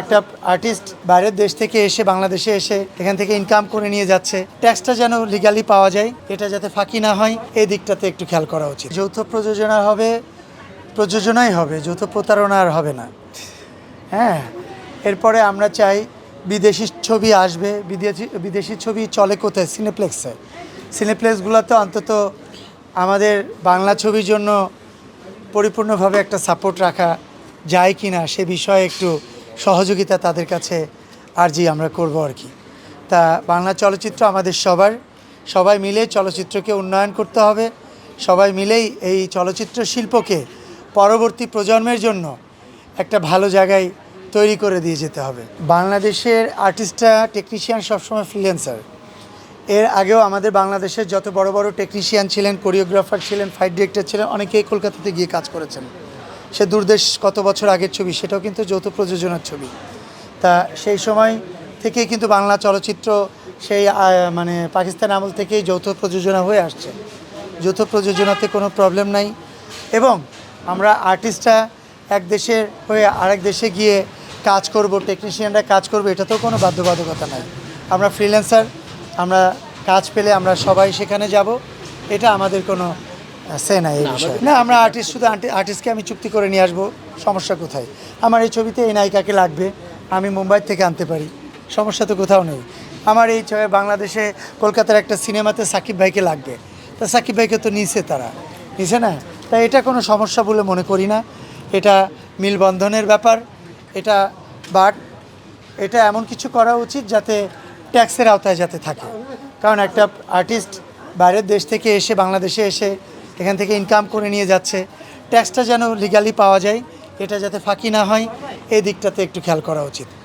একটা আর্টিস্ট বাইরের দেশ থেকে এসে বাংলাদেশে এসে এখান থেকে ইনকাম করে নিয়ে যাচ্ছে, ট্যাক্সটা যেন লিগালি পাওয়া যায়, এটা যাতে ফাঁকি না হয় এই দিকটাতে একটু খেয়াল করা উচিত। যৌথ প্রযোজনাই হবে, যৌথ প্রতারণা আর হবে না। হ্যাঁ, এরপরে আমরা চাই বিদেশি ছবি আসবে, বিদেশি ছবি চলে কোথায়? সিনেপ্লেক্সগুলোতে অন্তত আমাদের বাংলা ছবির জন্য পরিপূর্ণভাবে একটা সাপোর্ট রাখা যায় কি না সে বিষয়ে একটু সহযোগিতা তাদের কাছে আর্জি আমরা করব আর কি। তা বাংলা চলচ্চিত্র আমাদের সবাই মিলে চলচ্চিত্রকে উন্নয়ন করতে হবে, সবাই মিলেই এই চলচ্চিত্র শিল্পকে পরবর্তী প্রজন্মের জন্য একটা ভালো জায়গায় তৈরি করে দিয়ে যেতে হবে। বাংলাদেশের আর্টিস্টরা, টেকনিশিয়ান সবসময় ফ্রিল্যান্সার। এর আগেও আমাদের বাংলাদেশের যত বড় বড় টেকনিশিয়ান ছিলেন, কোরিওগ্রাফার ছিলেন, ফাইট ডিরেক্টর ছিলেন, অনেকেই কলকাতাতে গিয়ে কাজ করেছেন। সে দূরদেশ কত বছর আগের ছবি, সেটাও কিন্তু যৌথ প্রযোজনার ছবি। তা সেই সময় থেকেই কিন্তু বাংলা চলচ্চিত্র সেই মানে পাকিস্তান আমল থেকেই যৌথ প্রযোজনা হয়ে আসছে। যৌথ প্রযোজনাতে কোনো প্রবলেম নাই, এবং আমরা আর্টিস্টরা এক দেশের হয়ে আরেক দেশে গিয়ে কাজ করব, টেকনিশিয়ানরা কাজ করবে, এটাতেও কোনো বাধ্যবাধকতা নাই। আমরা ফ্রিল্যান্সার, আমরা কাজ পেলে আমরা সবাই সেখানে যাব, এটা আমাদের কোনো সে নাই এই বিষয়ে। না, আমরা শুধু আর্টিস্টকে আমি চুক্তি করে নিয়ে আসবো, সমস্যা কোথায়? আমার এই ছবিতে এই নায়িকাকে লাগবে, আমি মুম্বাই থেকে আনতে পারি, সমস্যা তো কোথাও নেই। আমার এই বাংলাদেশে কলকাতার একটা সিনেমাতে সাকিব ভাইকে লাগবে, তা সাকিব ভাইকে তো নিছে না, তাই এটা কোনো সমস্যা বলে মনে করি না। এটা মিলবন্ধনের ব্যাপার, বাট এটা এমন কিছু করা উচিত যাতে ট্যাক্সের আওতায় যাতে থাকে। কারণ একটা আর্টিস্ট বাইরের দেশ থেকে এসে বাংলাদেশে এসে এখান থেকে ইনকাম করে নিয়ে যাচ্ছে, ট্যাক্সটা যেন লিগালি পাওয়া যায়, এটা যাতে ফাঁকি না হয় এই দিকটাতে একটু খেয়াল করা উচিত।